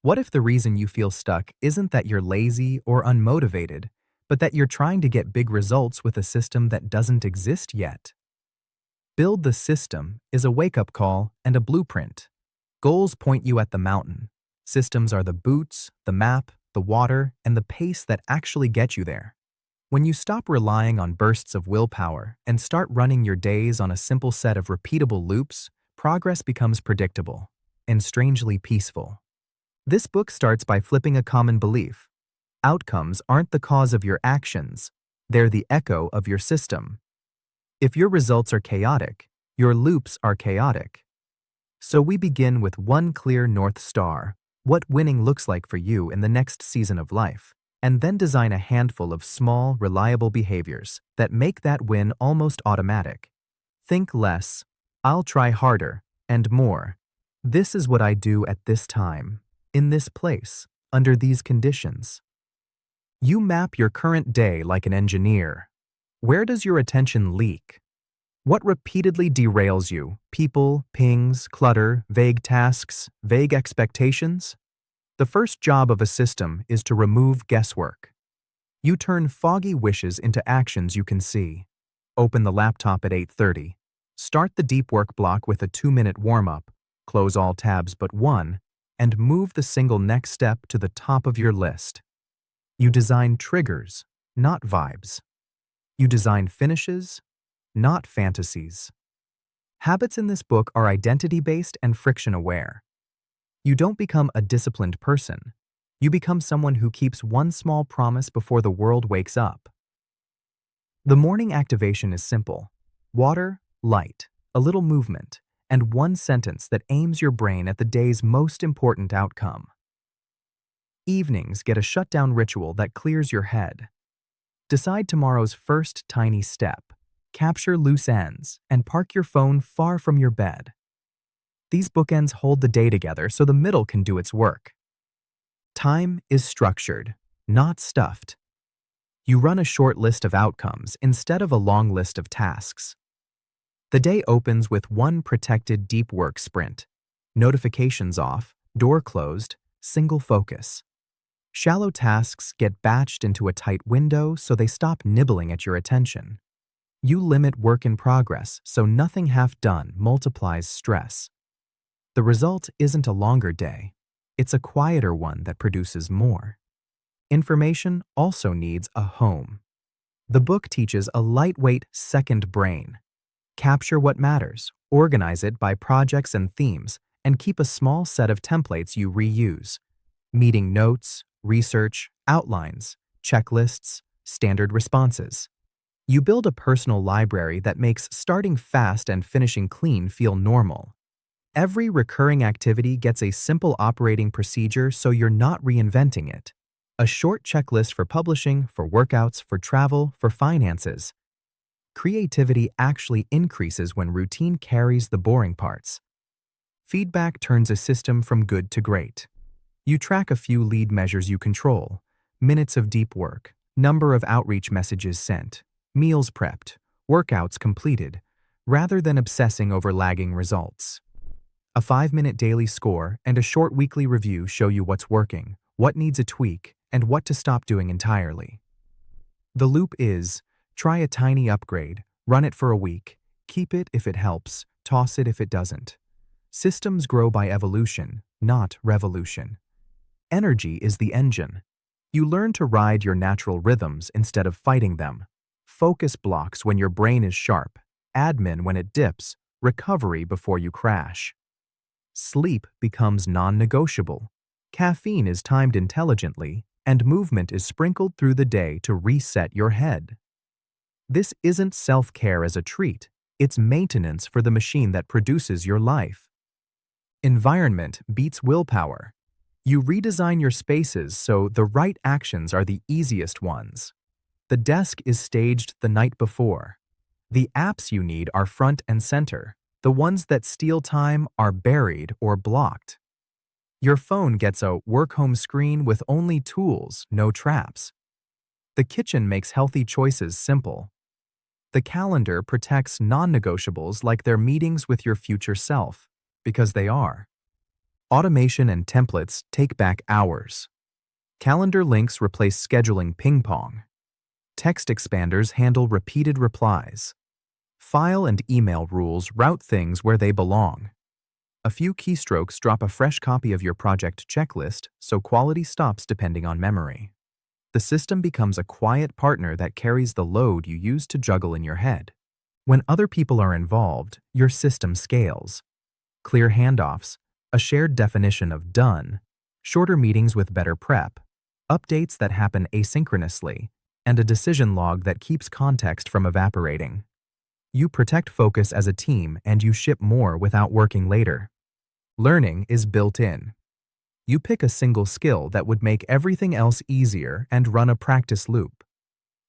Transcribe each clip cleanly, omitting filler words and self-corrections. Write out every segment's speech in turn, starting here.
What if the reason you feel stuck isn't that you're lazy or unmotivated, but that you're trying to get big results with a system that doesn't exist yet? Build the System is a wake-up call and a blueprint. Goals point you at the mountain. Systems are the boots, the map, the water, and the pace that actually get you there. When you stop relying on bursts of willpower and start running your days on a simple set of repeatable loops, progress becomes predictable and strangely peaceful. This book starts by flipping a common belief. Outcomes aren't the cause of your actions, they're the echo of your system. If your results are chaotic, your loops are chaotic. So we begin with one clear North Star, what winning looks like for you in the next season of life, and then design a handful of small, reliable behaviors that make that win almost automatic. Think less, I'll try harder, and more. This is what I do at this time, in this place, under these conditions. You map your current day like an engineer. Where does your attention leak? What repeatedly derails you? People, pings, clutter, vague tasks, vague expectations? The first job of a system is to remove guesswork. You turn foggy wishes into actions you can see. Open the laptop at 8:30. Start the deep work block with a 2-minute warm-up, close all tabs but one, and move the single next step to the top of your list. You design triggers, not vibes. You design finishes, not fantasies. Habits in this book are identity-based and friction-aware. You don't become a disciplined person. You become someone who keeps one small promise before the world wakes up. The morning activation is simple. Water, light, a little movement, and one sentence that aims your brain at the day's most important outcome. Evenings get a shutdown ritual that clears your head. Decide tomorrow's first tiny step. Capture loose ends and park your phone far from your bed. These bookends hold the day together so the middle can do its work. Time is structured, not stuffed. You run a short list of outcomes instead of a long list of tasks. The day opens with one protected deep work sprint. Notifications off, door closed, single focus. Shallow tasks get batched into a tight window so they stop nibbling at your attention. You limit work in progress so nothing half done multiplies stress. The result isn't a longer day. It's a quieter one that produces more. Information also needs a home. The book teaches a lightweight second brain. Capture what matters, organize it by projects and themes, and keep a small set of templates you reuse. Meeting notes, research, outlines, checklists, standard responses. You build a personal library that makes starting fast and finishing clean feel normal. Every recurring activity gets a simple operating procedure so you're not reinventing it. A short checklist for publishing, for workouts, for travel, for finances. Creativity actually increases when routine carries the boring parts. Feedback turns a system from good to great. You track a few lead measures you control: minutes of deep work, number of outreach messages sent, meals prepped, workouts completed, rather than obsessing over lagging results. A 5-minute daily score and a short weekly review show you what's working, what needs a tweak, and what to stop doing entirely. The loop is: try a tiny upgrade, run it for a week, keep it if it helps, toss it if it doesn't. Systems grow by evolution, not revolution. Energy is the engine. You learn to ride your natural rhythms instead of fighting them. Focus blocks when your brain is sharp, admin when it dips, recovery before you crash. Sleep becomes non-negotiable. Caffeine is timed intelligently, and movement is sprinkled through the day to reset your head. This isn't self-care as a treat, it's maintenance for the machine that produces your life. Environment beats willpower. You redesign your spaces so the right actions are the easiest ones. The desk is staged the night before. The apps you need are front and center. The ones that steal time are buried or blocked. Your phone gets a work-home screen with only tools, no traps. The kitchen makes healthy choices simple. The calendar protects non-negotiables like they're meetings with your future self, because they are. Automation and templates take back hours. Calendar links replace scheduling ping pong. Text expanders handle repeated replies. File and email rules route things where they belong. A few keystrokes drop a fresh copy of your project checklist, so quality stops depending on memory. The system becomes a quiet partner that carries the load you used to juggle in your head. When other people are involved, your system scales. Clear handoffs, a shared definition of done, shorter meetings with better prep, updates that happen asynchronously, and a decision log that keeps context from evaporating. You protect focus as a team and you ship more without working later. Learning is built in. You pick a single skill that would make everything else easier and run a practice loop.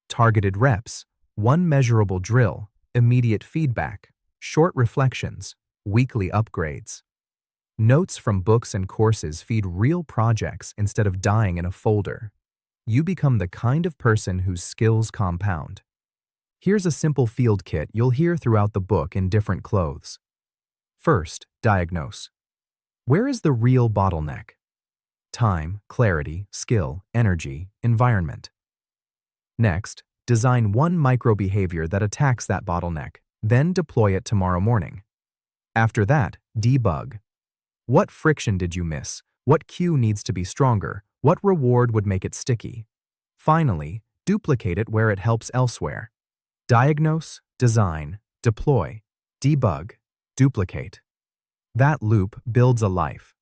Targeted reps, one measurable drill, immediate feedback, short reflections, weekly upgrades. Notes from books and courses feed real projects instead of dying in a folder. You become the kind of person whose skills compound. Here's a simple field kit you'll hear throughout the book in different clothes. First, diagnose. Where is the real bottleneck? Time, clarity, skill, energy, environment. Next, design one micro-behavior that attacks that bottleneck, then deploy it tomorrow morning. After that, debug. What friction did you miss? What cue needs to be stronger? What reward would make it sticky? Finally, duplicate it where it helps elsewhere. Diagnose, design, deploy, debug, duplicate. That loop builds a life.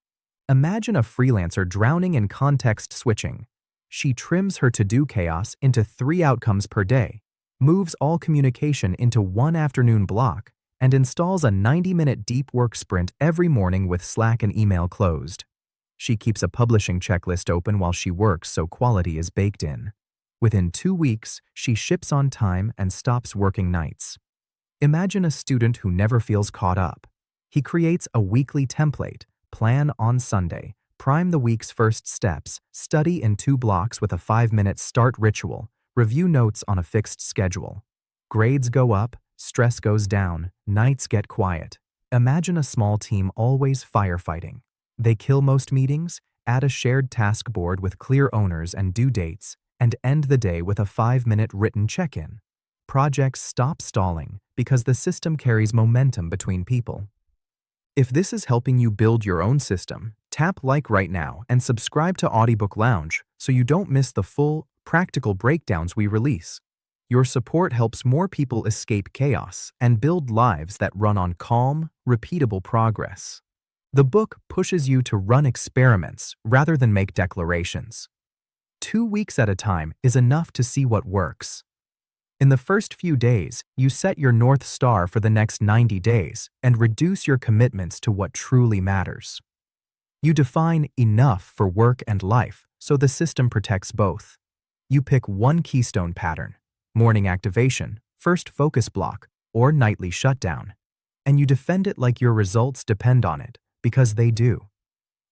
Imagine a freelancer drowning in context switching. She trims her to-do chaos into 3 outcomes per day, moves all communication into one afternoon block, and installs a 90-minute deep work sprint every morning with Slack and email closed. She keeps a publishing checklist open while she works so quality is baked in. Within 2 weeks, she ships on time and stops working nights. Imagine a student who never feels caught up. He creates a weekly template, plan on Sunday, prime the week's first steps, study in 2 blocks with a 5-minute start ritual, review notes on a fixed schedule. Grades go up, stress goes down, nights get quiet. Imagine a small team always firefighting. They kill most meetings, add a shared task board with clear owners and due dates, and end the day with a 5-minute written check-in. Projects stop stalling because the system carries momentum between people. If this is helping you build your own system, tap like right now and subscribe to Audiobook Lounge so you don't miss the full, practical breakdowns we release. Your support helps more people escape chaos and build lives that run on calm, repeatable progress. The book pushes you to run experiments rather than make declarations. 2 weeks at a time is enough to see what works. In the first few days, you set your North Star for the next 90 days and reduce your commitments to what truly matters. You define enough for work and life so the system protects both. You pick one keystone pattern, morning activation, first focus block, or nightly shutdown, and you defend it like your results depend on it, because they do.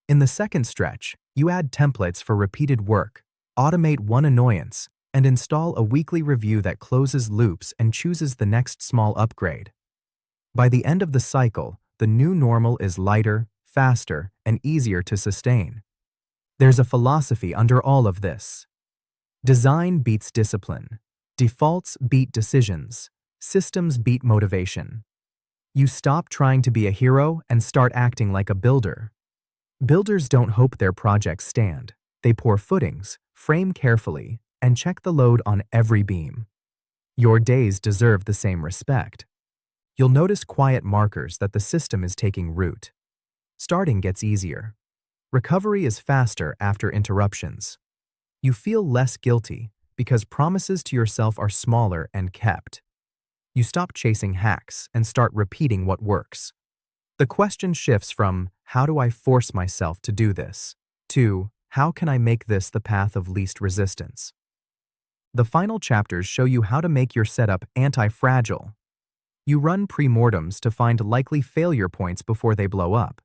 In the second stretch, you add templates for repeated work, automate one annoyance, and install a weekly review that closes loops and chooses the next small upgrade. By the end of the cycle, the new normal is lighter, faster, and easier to sustain. There's a philosophy under all of this. Design beats discipline. Defaults beat decisions. Systems beat motivation. You stop trying to be a hero and start acting like a builder. Builders don't hope their projects stand. They pour footings, frame carefully, and check the load on every beam. Your days deserve the same respect. You'll notice quiet markers that the system is taking root. Starting gets easier. Recovery is faster after interruptions. You feel less guilty because promises to yourself are smaller and kept. You stop chasing hacks and start repeating what works. The question shifts from, how do I force myself to do this, to, how can I make this the path of least resistance? The final chapters show you how to make your setup anti-fragile. You run pre-mortems to find likely failure points before they blow up.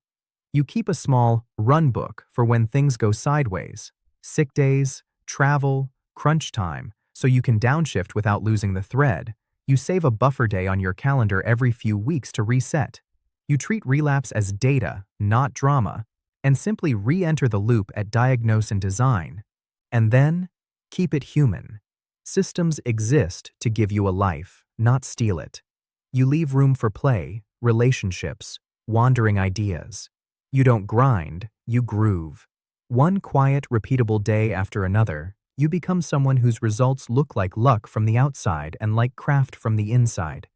You keep a small run book for when things go sideways, sick days, travel, crunch time, so you can downshift without losing the thread. You save a buffer day on your calendar every few weeks to reset. You treat relapse as data, not drama, and simply re-enter the loop at diagnose and design. And then, keep it human. Systems exist to give you a life, not steal it. You leave room for play, relationships, wandering ideas. You don't grind, you groove. One quiet, repeatable day after another, you become someone whose results look like luck from the outside and like craft from the inside.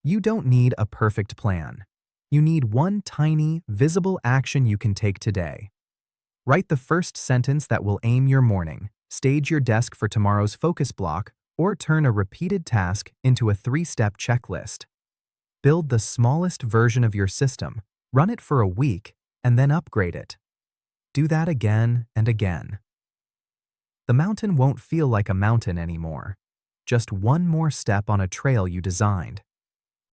You don't need a perfect plan. You need one tiny, visible action you can take today. Write the first sentence that will aim your morning, stage your desk for tomorrow's focus block, or turn a repeated task into a 3-step checklist. Build the smallest version of your system, run it for a week, and then upgrade it. Do that again and again. The mountain won't feel like a mountain anymore. Just one more step on a trail you designed.